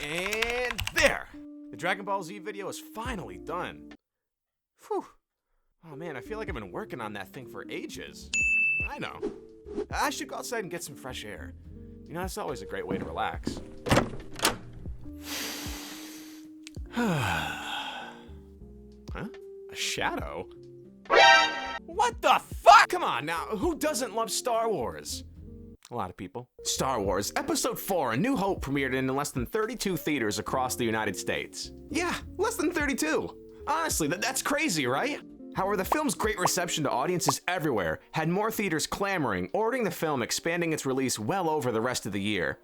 And there! The Dragon Ball Z video is finally done. Whew. Oh man, I feel like I've been working on that thing for ages. I know. I should go outside and get some fresh air. You know, that's always a great way to relax. Huh? A shadow? What the fuck? Come on now, who doesn't love Star Wars? A lot of people. Star Wars Episode 4, A New Hope premiered in less than 32 theaters across the United States. Yeah, less than 32. Honestly, that's crazy, right? However, the film's great reception to audiences everywhere had more theaters clamoring, ordering the film, expanding its release well over the rest of the year.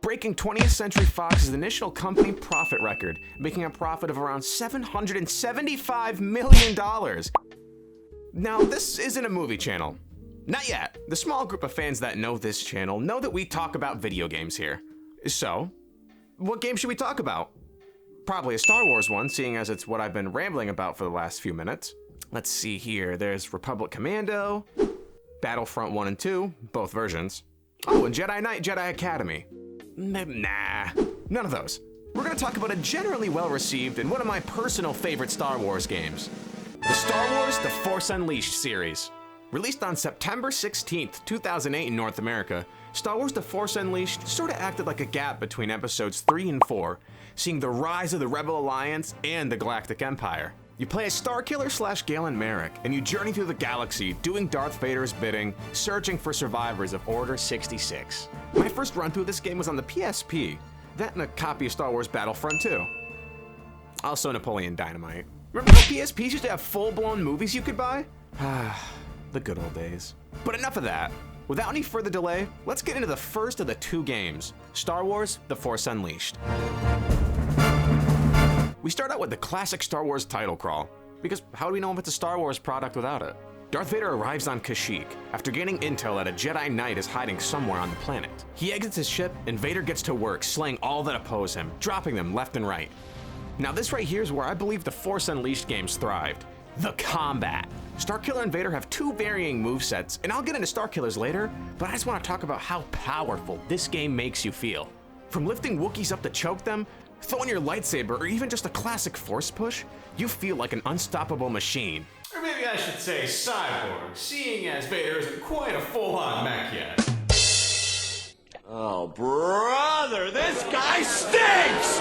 Breaking 20th Century Fox's initial company profit record, making a profit of around $775 million. Now, this isn't a movie channel. Not yet. The small group of fans that know this channel know that we talk about video games here. So, what game should we talk about? Probably a Star Wars one, seeing as it's what I've been rambling about for the last few minutes. Let's see here. There's Republic Commando, Battlefront 1 and 2, both versions. Oh, and Jedi Knight, Jedi Academy. Nah, none of those. We're gonna talk about a generally well-received and one of my personal favorite Star Wars games. The Star Wars The Force Unleashed series. Released on September 16th, 2008 in North America, Star Wars The Force Unleashed sort of acted like a gap between episodes 3 and 4, seeing the rise of the Rebel Alliance and the Galactic Empire. You play as Starkiller / Galen Marek, and you journey through the galaxy, doing Darth Vader's bidding, searching for survivors of Order 66. My first run through this game was on the PSP, that and a copy of Star Wars Battlefront 2. Also Napoleon Dynamite. Remember how PSPs used to have full-blown movies you could buy? The good old days. But enough of that. Without any further delay, let's get into the first of the two games, Star Wars The Force Unleashed. We start out with the classic Star Wars title crawl, because how do we know if it's a Star Wars product without it? Darth Vader arrives on Kashyyyk after gaining intel that a Jedi Knight is hiding somewhere on the planet. He exits his ship, and Vader gets to work slaying all that oppose him, dropping them left and right. Now this right here is where I believe the Force Unleashed games thrived. The combat. Starkiller and Vader have two varying movesets, and I'll get into Starkiller's later, but I just want to talk about how powerful this game makes you feel. From lifting Wookiees up to choke them, throwing your lightsaber, or even just a classic force push, you feel like an unstoppable machine. Or maybe I should say cyborg, seeing as Vader isn't quite a full-on mech yet. Oh, brother, this guy stinks!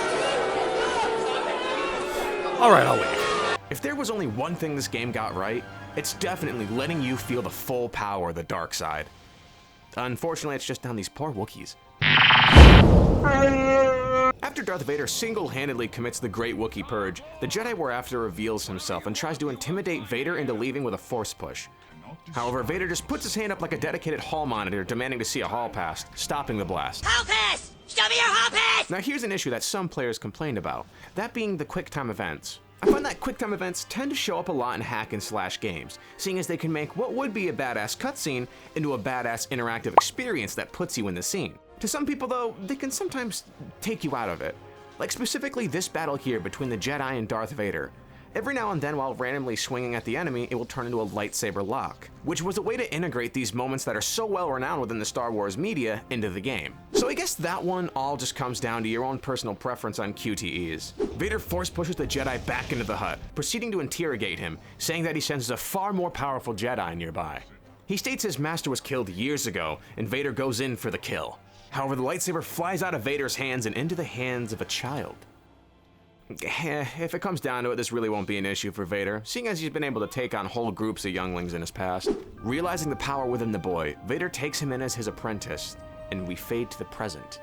Alright, I'll leave. If there was only one thing this game got right, it's definitely letting you feel the full power of the dark side. Unfortunately, it's just down these poor Wookiees. After Darth Vader single-handedly commits the Great Wookiee Purge, the Jedi we're after reveals himself and tries to intimidate Vader into leaving with a force push. However, Vader just puts his hand up like a dedicated hall monitor demanding to see a hall pass, stopping the blast. Hall pass! Show me your hall pass! Now here's an issue that some players complained about, that being the QuickTime events. I find that QuickTime events tend to show up a lot in hack-and-slash games, seeing as they can make what would be a badass cutscene into a badass interactive experience that puts you in the scene. To some people though, they can sometimes take you out of it. Like specifically this battle here between the Jedi and Darth Vader. Every now and then while randomly swinging at the enemy, it will turn into a lightsaber lock, which was a way to integrate these moments that are so well renowned within the Star Wars media into the game. So I guess that one all just comes down to your own personal preference on QTEs. Vader force pushes the Jedi back into the hut, proceeding to interrogate him, saying that he senses a far more powerful Jedi nearby. He states his master was killed years ago, and Vader goes in for the kill. However, the lightsaber flies out of Vader's hands and into the hands of a child. If it comes down to it, this really won't be an issue for Vader, seeing as he's been able to take on whole groups of younglings in his past. Realizing the power within the boy, Vader takes him in as his apprentice, and we fade to the present.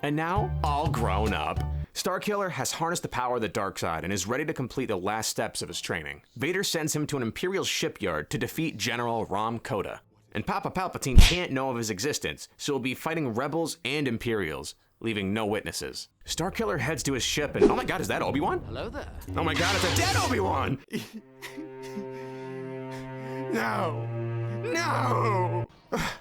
And now, all grown up, Starkiller has harnessed the power of the dark side and is ready to complete the last steps of his training. Vader sends him to an Imperial shipyard to defeat General Rom Koda. And Papa Palpatine can't know of his existence, so he'll be fighting rebels and Imperials, leaving no witnesses. Starkiller heads to his ship and, oh my god, is that Obi-Wan? Hello there. Oh my god, it's a dead Obi-Wan! No! No!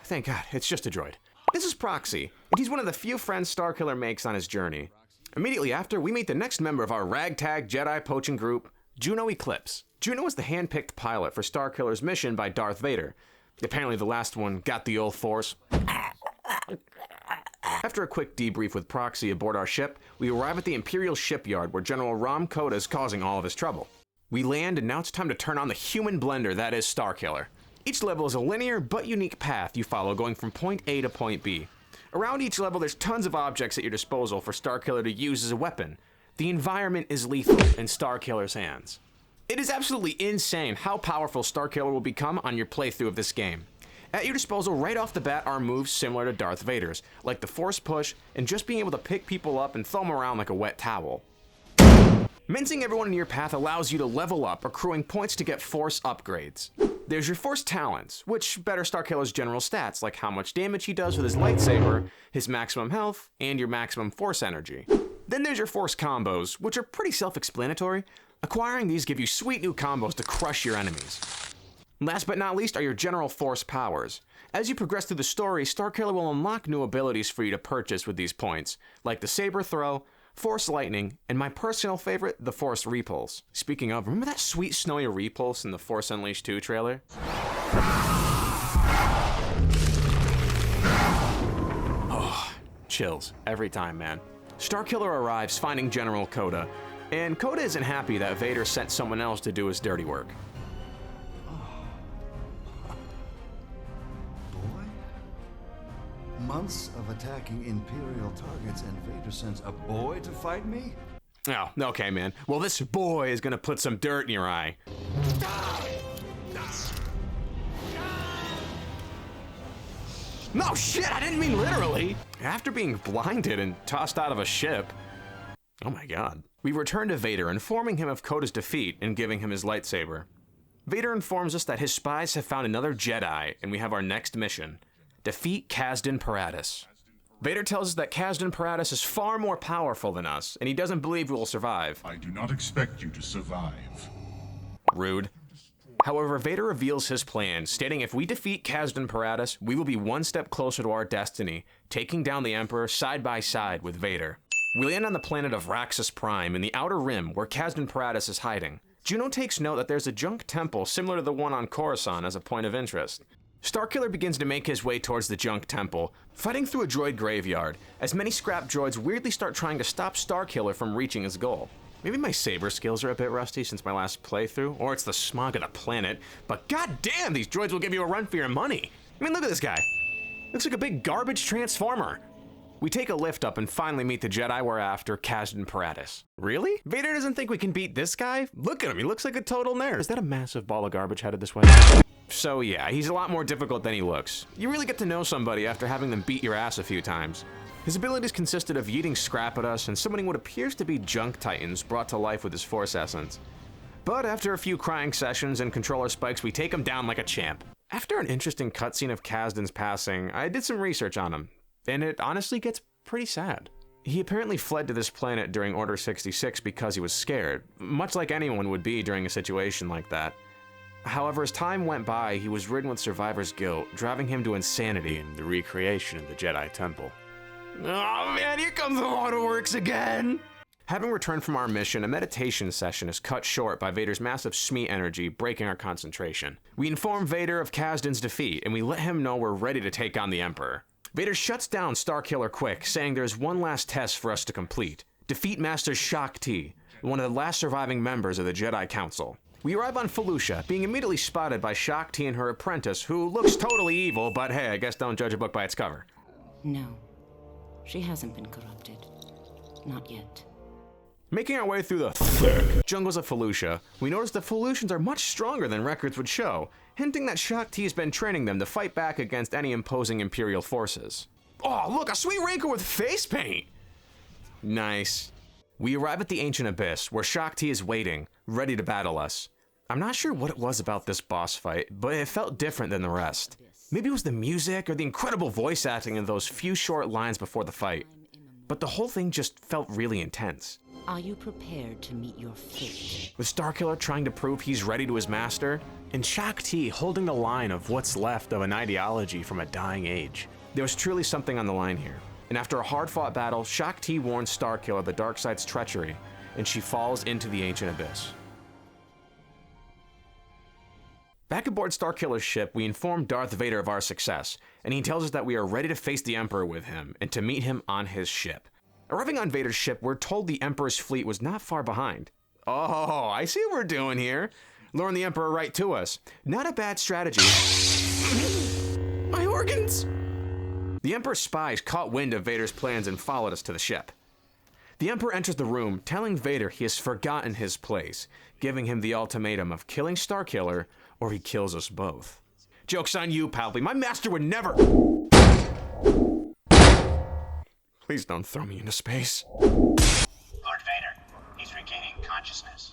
Thank god, it's just a droid. This is Proxy, and he's one of the few friends Starkiller makes on his journey. Immediately after, we meet the next member of our ragtag Jedi poaching group, Juno Eclipse. Juno is the hand-picked pilot for Starkiller's mission by Darth Vader. Apparently the last one got the old Force. After a quick debrief with Proxy aboard our ship, we arrive at the Imperial shipyard where General Rom Koda is causing all of his trouble. We land, and now it's time to turn on the human blender that is Starkiller. Each level is a linear but unique path you follow going from point A to point B. Around each level there's tons of objects at your disposal for Starkiller to use as a weapon. The environment is lethal in Starkiller's hands. It is absolutely insane how powerful Starkiller will become on your playthrough of this game. At your disposal right off the bat are moves similar to Darth Vader's, like the Force Push and just being able to pick people up and throw them around like a wet towel. Mincing everyone in your path allows you to level up, accruing points to get Force upgrades. There's your Force talents, which better Starkiller's general stats, like how much damage he does with his lightsaber, his maximum health, and your maximum Force energy. Then there's your Force combos, which are pretty self-explanatory. Acquiring these give you sweet new combos to crush your enemies. Last but not least are your general Force powers. As you progress through the story, Starkiller will unlock new abilities for you to purchase with these points, like the Saber Throw, Force Lightning, and my personal favorite, the Force Repulse. Speaking of, remember that sweet snowy repulse in the Force Unleashed 2 trailer? Oh, chills every time, man. Starkiller arrives finding General Koda, and Koda isn't happy that Vader sent someone else to do his dirty work. Months of attacking Imperial targets and Vader sends a boy to fight me? Oh, okay, man. Well, this boy is gonna put some dirt in your eye. No, shit, I didn't mean literally. After being blinded and tossed out of a ship, oh my god. We return to Vader, informing him of Koda's defeat and giving him his lightsaber. Vader informs us that his spies have found another Jedi, and we have our next mission. Defeat Kazdan Paratus. Vader tells us that Kazdan Paratus is far more powerful than us, and he doesn't believe we will survive. I do not expect you to survive. Rude. However, Vader reveals his plan, stating if we defeat Kazdan Paratus, we will be one step closer to our destiny, taking down the Emperor side by side with Vader. We land on the planet of Raxus Prime in the Outer Rim, where Kazdan Paratus is hiding. Juno takes note that there's a junk temple similar to the one on Coruscant as a point of interest. Starkiller begins to make his way towards the junk temple, fighting through a droid graveyard, as many scrap droids weirdly start trying to stop Starkiller from reaching his goal. Maybe my saber skills are a bit rusty since my last playthrough, or it's the smog of the planet, but goddamn, these droids will give you a run for your money. I mean, look at this guy. Looks like a big garbage transformer. We take a lift up and finally meet the Jedi we're after, Kazdan Paratus. Really? Vader doesn't think we can beat this guy? Look at him, he looks like a total nerd. Is that a massive ball of garbage headed this way? So yeah, he's a lot more difficult than he looks. You really get to know somebody after having them beat your ass a few times. His abilities consisted of yeeting scrap at us and summoning what appears to be junk titans brought to life with his Force essence. But after a few crying sessions and controller spikes, we take him down like a champ. After an interesting cutscene of Kazdan's passing, I did some research on him, and it honestly gets pretty sad. He apparently fled to this planet during Order 66 because he was scared, much like anyone would be during a situation like that. However, as time went by, he was ridden with survivor's guilt, driving him to insanity and the recreation of the Jedi Temple. Oh man, here comes the waterworks again! Having returned from our mission, a meditation session is cut short by Vader's massive Shmi energy, breaking our concentration. We inform Vader of Kazdan's defeat, and we let him know we're ready to take on the Emperor. Vader shuts down Starkiller quick, saying there's one last test for us to complete. Defeat Master Shaak Ti, one of the last surviving members of the Jedi Council. We arrive on Felucia, being immediately spotted by Shaak Ti and her apprentice, who looks totally evil, but hey, I guess don't judge a book by its cover. No, she hasn't been corrupted. Not yet. Making our way through the thick jungles of Felucia, we notice the Felucians are much stronger than records would show, hinting that Shaak Ti has been training them to fight back against any imposing Imperial forces. Oh, look, a sweet rancor with face paint! Nice. We arrive at the Ancient Abyss, where Shaak Ti is waiting, ready to battle us. I'm not sure what it was about this boss fight, but it felt different than the rest. Maybe it was the music or the incredible voice acting in those few short lines before the fight. But the whole thing just felt really intense. Are you prepared to meet your fate? With Starkiller trying to prove he's ready to his master, and Shaak Ti holding the line of what's left of an ideology from a dying age. There was truly something on the line here. And after a hard-fought battle, Shaak Ti warns Starkiller of the dark side's treachery, and she falls into the Ancient Abyss. Back aboard Starkiller's ship, we inform Darth Vader of our success, and he tells us that we are ready to face the Emperor with him and to meet him on his ship. Arriving on Vader's ship, we're told the Emperor's fleet was not far behind. Oh, I see what we're doing here. Luring the Emperor right to us. Not a bad strategy. My organs! The Emperor's spies caught wind of Vader's plans and followed us to the ship. The Emperor enters the room, telling Vader he has forgotten his place, giving him the ultimatum of killing Starkiller or he kills us both. Joke's on you, Palpy. My master would never... Please don't throw me into space. Lord Vader, he's regaining consciousness.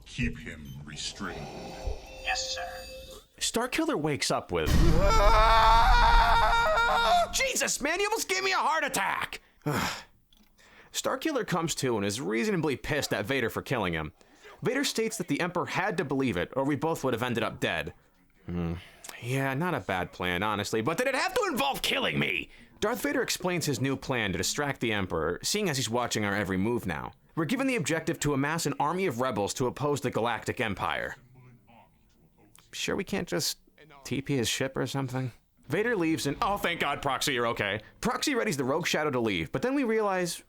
Keep him restrained. Yes, sir. Starkiller wakes up with... Jesus, man, you almost gave me a heart attack! Starkiller comes to and is reasonably pissed at Vader for killing him. Vader states that the Emperor had to believe it, or we both would have ended up dead. Yeah, not a bad plan, honestly, but did it have to involve killing me? Darth Vader explains his new plan to distract the Emperor, seeing as he's watching our every move now. We're given the objective to amass an army of rebels to oppose the Galactic Empire. Sure we can't just TP his ship or something? Vader leaves and, oh thank God, Proxy, you're okay. Proxy readies the Rogue Shadow to leave, but then we realize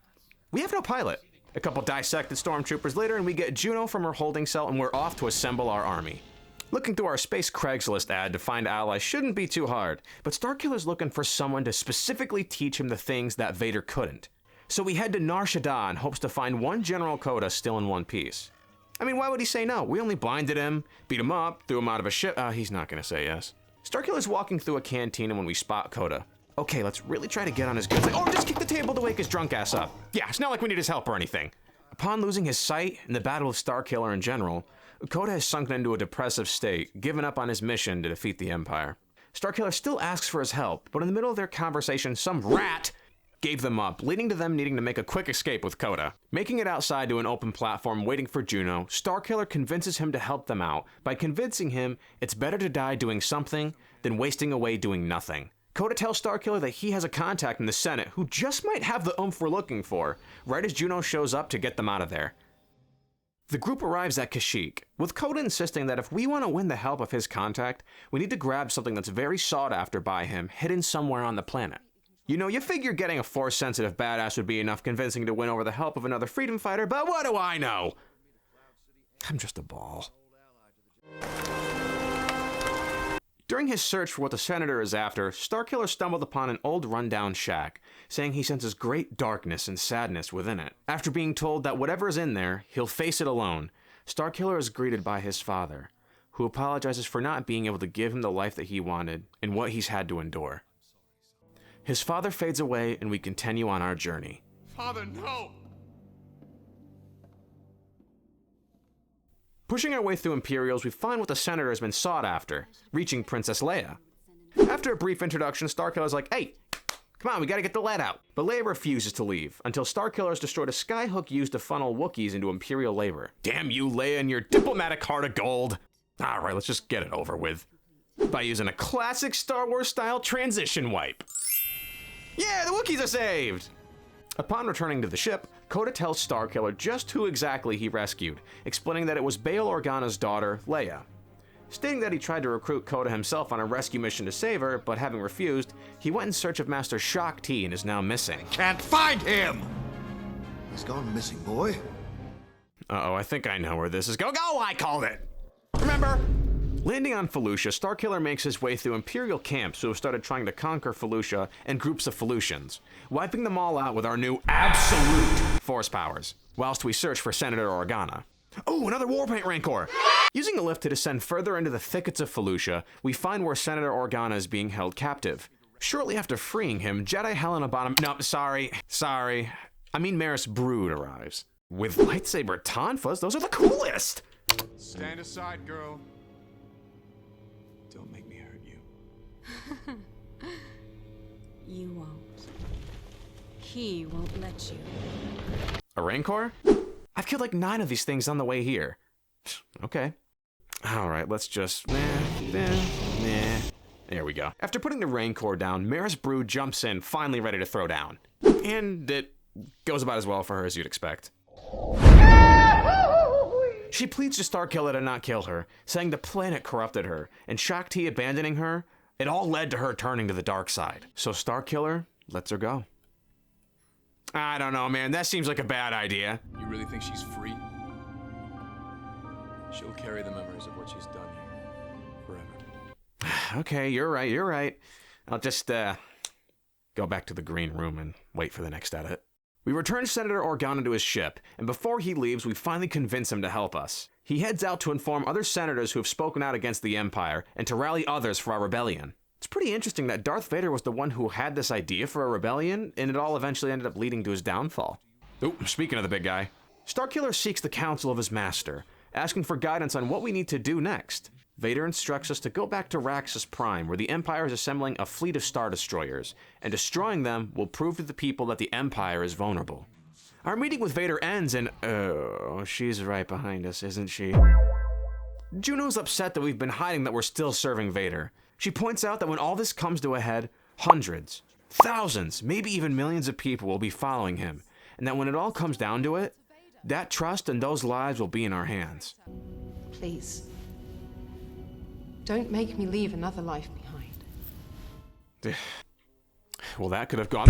we have no pilot. A couple dissected stormtroopers later and we get Juno from her holding cell and we're off to assemble our army. Looking through our Space Craigslist ad to find allies shouldn't be too hard, but Starkiller's looking for someone to specifically teach him the things that Vader couldn't. So we head to Nar Shaddaa in hopes to find one General Coda still in one piece. I mean, why would he say no? We only blinded him, beat him up, threw him out of a ship. He's not gonna say yes. Starkiller's walking through a canteen when we spot Coda. Okay, let's really try to get on his good side. Oh, just kick the table to wake his drunk ass up. Yeah, it's not like we need his help or anything. Upon losing his sight in the battle with Starkiller in general, Coda has sunken into a depressive state, giving up on his mission to defeat the Empire. Starkiller still asks for his help, but in the middle of their conversation, some rat gave them up, leading to them needing to make a quick escape with Coda. Making it outside to an open platform waiting for Juno, Starkiller convinces him to help them out by convincing him it's better to die doing something than wasting away doing nothing. Coda tells Starkiller that he has a contact in the Senate who just might have the oomph we're looking for, right as Juno shows up to get them out of there. The group arrives at Kashyyyk, with Coda insisting that if we want to win the help of his contact, we need to grab something that's very sought after by him, hidden somewhere on the planet. You know, you figure getting a Force-sensitive badass would be enough convincing to win over the help of another freedom fighter, but what do I know? I'm just a ball. During his search for what the Senator is after, Starkiller stumbled upon an old rundown shack, saying he senses great darkness and sadness within it. After being told that whatever is in there, he'll face it alone, Starkiller is greeted by his father, who apologizes for not being able to give him the life that he wanted and what he's had to endure. His father fades away and we continue on our journey. Father, no! Pushing our way through Imperials, we find what the Senator has been sought after, reaching Princess Leia. After a brief introduction, Starkiller's like, hey, come on, we gotta get the lead out. But Leia refuses to leave, until Starkiller has destroyed a skyhook used to funnel Wookiees into Imperial labor. Damn you, Leia, and your diplomatic heart of gold. Alright, let's just get it over with. By using a classic Star Wars-style transition wipe. Yeah, the Wookiees are saved! Upon returning to the ship, Coda tells Starkiller just who exactly he rescued, explaining that it was Bail Organa's daughter, Leia. Stating that he tried to recruit Coda himself on a rescue mission to save her, but having refused, he went in search of Master Shaak Ti and is now missing. Can't find him! He's gone missing, boy. Uh-oh, I think I know where this is going. Oh, I called it! Remember? Landing on Felucia, Starkiller makes his way through Imperial camps who have started trying to conquer Felucia and groups of Felucians, wiping them all out with our new absolute force powers, whilst we search for Senator Organa. Oh, another Warpaint Rancor! Using a lift to descend further into the thickets of Felucia, we find where Senator Organa is being held captive. Shortly after freeing him, Jedi Helena Bottom— no, sorry. I mean Maris Brood arrives. With lightsaber tonfas, those are the coolest! Stand aside, girl. Don't make me hurt you. You won't. He won't let you. A Rancor? I've killed like 9 of these things on the way here. Okay. Alright, let's just... There we go. After putting the Rancor down, Maris Brood jumps in, finally ready to throw down. And it goes about as well for her as you'd expect. She pleads to Starkiller to not kill her, saying the planet corrupted her, and Shaak Ti abandoning her, it all led to her turning to the dark side. So Starkiller lets her go. I don't know, man. That seems like a bad idea. You really think she's free? She'll carry the memories of what she's done here forever. Okay, you're right. I'll just, go back to the green room and wait for the next edit. We return Senator Organa to his ship, and before he leaves, we finally convince him to help us. He heads out to inform other senators who have spoken out against the Empire, and to rally others for our rebellion. It's pretty interesting that Darth Vader was the one who had this idea for a rebellion, and it all eventually ended up leading to his downfall. Oh, speaking of the big guy, Starkiller seeks the counsel of his master, asking for guidance on what we need to do next. Vader instructs us to go back to Raxus Prime, where the Empire is assembling a fleet of Star Destroyers, and destroying them will prove to the people that the Empire is vulnerable. Our meeting with Vader ends and, oh, she's right behind us, isn't she? Juno's upset that we've been hiding that we're still serving Vader. She points out that when all this comes to a head, hundreds, thousands, maybe even millions of people will be following him, and that when it all comes down to it, that trust and those lives will be in our hands. Please. Don't make me leave another life behind. Well, that could have gone.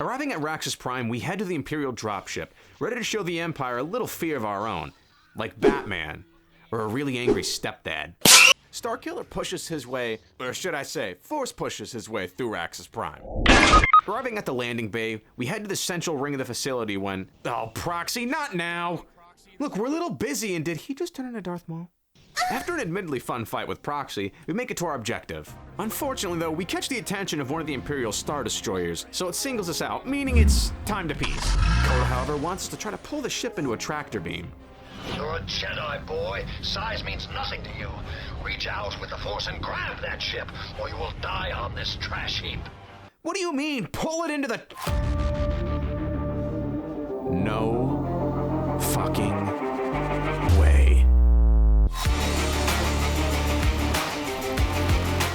Arriving at Raxus Prime, we head to the Imperial dropship, ready to show the Empire a little fear of our own, like Batman, or a really angry stepdad. Starkiller pushes his way, or should I say, force pushes his way through Raxus Prime. Arriving at the landing bay, we head to the central ring of the facility when, oh, Proxy, not now! Look, we're a little busy, and did he just turn into Darth Maul? After an admittedly fun fight with Proxy, we make it to our objective. Unfortunately, though, we catch the attention of one of the Imperial Star Destroyers, so it singles us out, meaning it's time to peace. Coda, however, wants us to try to pull the ship into a tractor beam. You're a Jedi, boy. Size means nothing to you. Reach out with the Force and grab that ship, or you will die on this trash heap. What do you mean, pull it into the... No fucking way.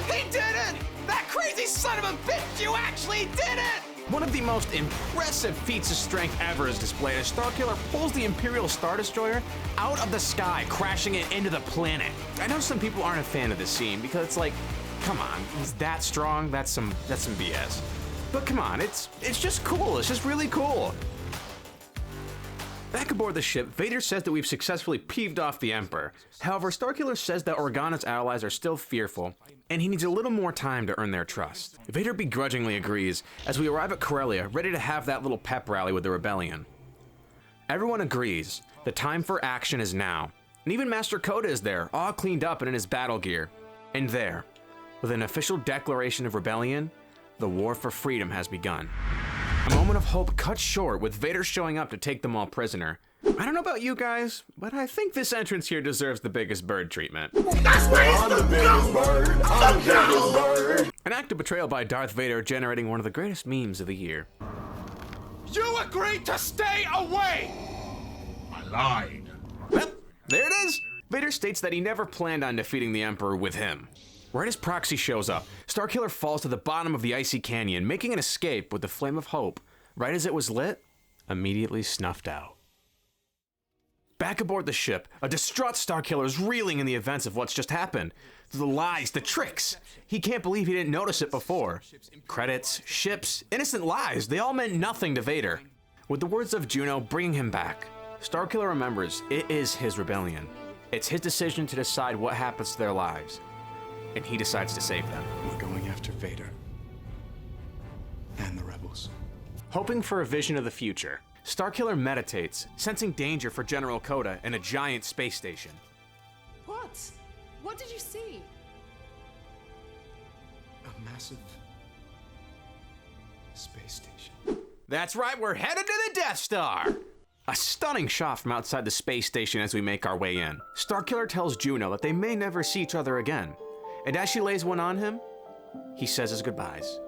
He did it! That crazy son of a bitch, you actually did it! One of the most impressive feats of strength ever is displayed as Starkiller pulls the Imperial Star Destroyer out of the sky, crashing it into the planet. I know some people aren't a fan of this scene because it's like, come on, he's that strong? That's some BS. But come on, it's just cool. It's just really cool. Back aboard the ship, Vader says that we've successfully peeved off the Emperor. However, Starkiller says that Organa's allies are still fearful, and he needs a little more time to earn their trust. Vader begrudgingly agrees, as we arrive at Corellia, ready to have that little pep rally with the rebellion. Everyone agrees. The time for action is now. And even Master Coda is there, all cleaned up and in his battle gear. And there, with an official declaration of rebellion, the war for freedom has begun. A moment of hope cut short with Vader showing up to take them all prisoner. I don't know about you guys, but I think this entrance here deserves the biggest bird treatment. That's where I'm the biggest bird! I'm the biggest bird! An act of betrayal by Darth Vader generating one of the greatest memes of the year. You agreed to stay away! I lied. Well, there it is! Vader states that he never planned on defeating the Emperor with him. Right as Proxy shows up, Starkiller falls to the bottom of the icy canyon, making an escape with the flame of hope, right as it was lit, immediately snuffed out. Back aboard the ship, a distraught Starkiller is reeling in the events of what's just happened. The lies, the tricks. He can't believe he didn't notice it before. Credits, ships, innocent lies, they all meant nothing to Vader. With the words of Juno bringing him back, Starkiller remembers it is his rebellion. It's his decision to decide what happens to their lives. And he decides to save them. We're going after Vader. And the rebels. Hoping for a vision of the future, Starkiller meditates, sensing danger for General Coda and a giant space station. What? What did you see? A massive space station. That's right, we're headed to the Death Star! A stunning shot from outside the space station as we make our way in. Starkiller tells Juno that they may never see each other again. And as she lays one on him, he says his goodbyes.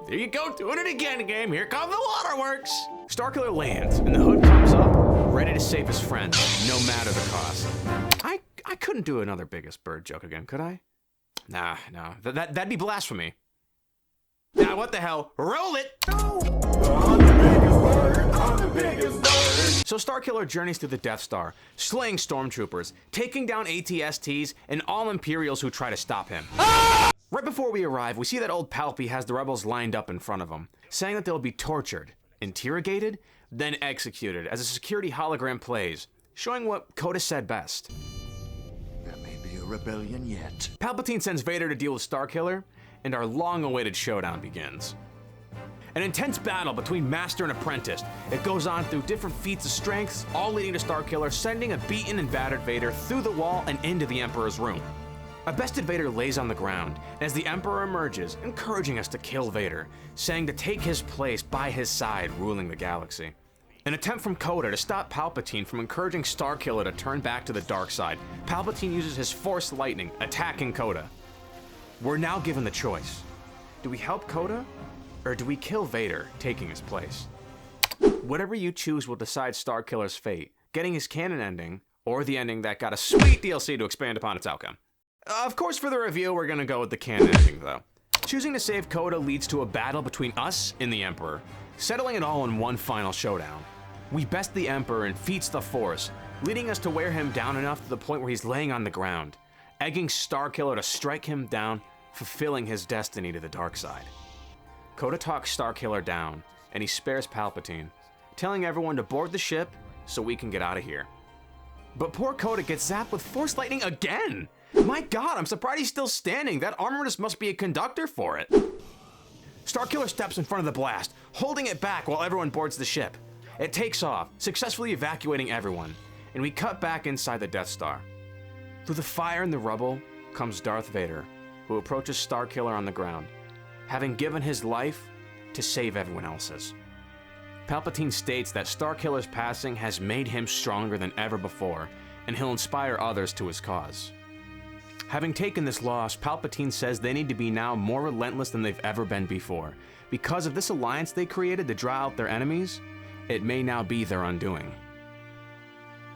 There you go, doing it again, game. Here come the waterworks. Starkiller lands, and the hood comes up, ready to save his friends, no matter the cost. I couldn't do another biggest bird joke again, could I? Nah, no, that'd be blasphemy. Nah, what the hell? Roll it! I'm the biggest bird! So Starkiller journeys through the Death Star, slaying stormtroopers, taking down ATSTs, and all Imperials who try to stop him. Right before we arrive, we see that old Palpy has the rebels lined up in front of him, saying that they'll be tortured, interrogated, then executed as a security hologram plays, showing what Coda said best. There may be a rebellion yet. Palpatine sends Vader to deal with Starkiller, and our long-awaited showdown begins. An intense battle between master and apprentice. It goes on through different feats of strength, all leading to Starkiller sending a beaten and battered Vader through the wall and into the Emperor's room. A bested Vader lays on the ground as the Emperor emerges, encouraging us to kill Vader, saying to take his place by his side, ruling the galaxy. An attempt from Coda to stop Palpatine from encouraging Starkiller to turn back to the dark side. Palpatine uses his Force Lightning, attacking Coda. We're now given the choice. Do we help Coda, or do we kill Vader, taking his place? Whatever you choose will decide Starkiller's fate, getting his canon ending, or the ending that got a sweet DLC to expand upon its outcome. Of course, for the review, we're gonna go with the canon ending, though. Choosing to save Coda leads to a battle between us and the Emperor, settling it all in one final showdown. We best the Emperor and feats the Force, leading us to wear him down enough to the point where he's laying on the ground, egging Starkiller to strike him down, fulfilling his destiny to the dark side. Coda talks Starkiller down, and he spares Palpatine, telling everyone to board the ship so we can get out of here. But poor Coda gets zapped with Force Lightning again! My god, I'm surprised he's still standing. That armorist must be a conductor for it. Starkiller steps in front of the blast, holding it back while everyone boards the ship. It takes off, successfully evacuating everyone, and we cut back inside the Death Star. Through the fire and the rubble comes Darth Vader, who approaches Starkiller on the ground, having given his life to save everyone else's. Palpatine states that Starkiller's passing has made him stronger than ever before, and he'll inspire others to his cause. Having taken this loss, Palpatine says they need to be now more relentless than they've ever been before. Because of this alliance they created to draw out their enemies, it may now be their undoing.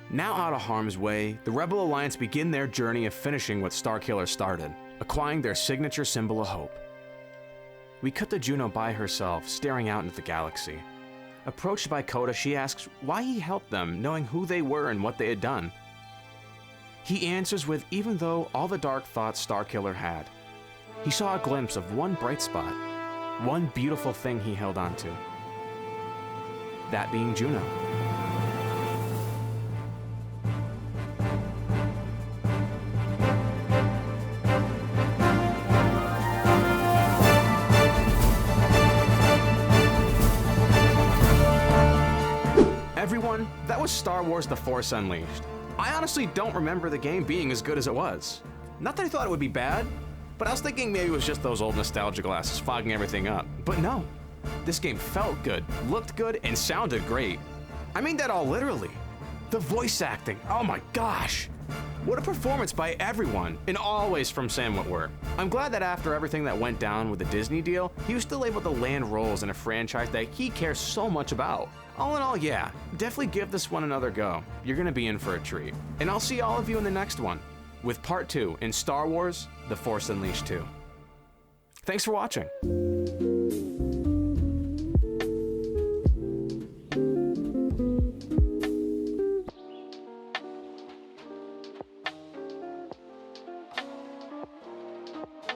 Now out of harm's way, the Rebel Alliance begin their journey of finishing what Starkiller started, acquiring their signature symbol of hope. We cut to Juno by herself, staring out into the galaxy. Approached by Coda, she asks why he helped them, knowing who they were and what they had done. He answers with, even though all the dark thoughts Starkiller had, he saw a glimpse of one bright spot, one beautiful thing he held on to. That being Juno. Everyone, that was Star Wars The Force Unleashed. I honestly don't remember the game being as good as it was. Not that I thought it would be bad, but I was thinking maybe it was just those old nostalgia glasses fogging everything up. But no, this game felt good, looked good, and sounded great. I mean that all literally. The voice acting, oh my gosh. What a performance by everyone, and always from Sam Witwer. I'm glad that after everything that went down with the Disney deal, he was still able to land roles in a franchise that he cares so much about. All in all, yeah, definitely give this one another go. You're gonna be in for a treat. And I'll see all of you in the next one, with Part 2 in Star Wars: The Force Unleashed 2. Thanks for watching.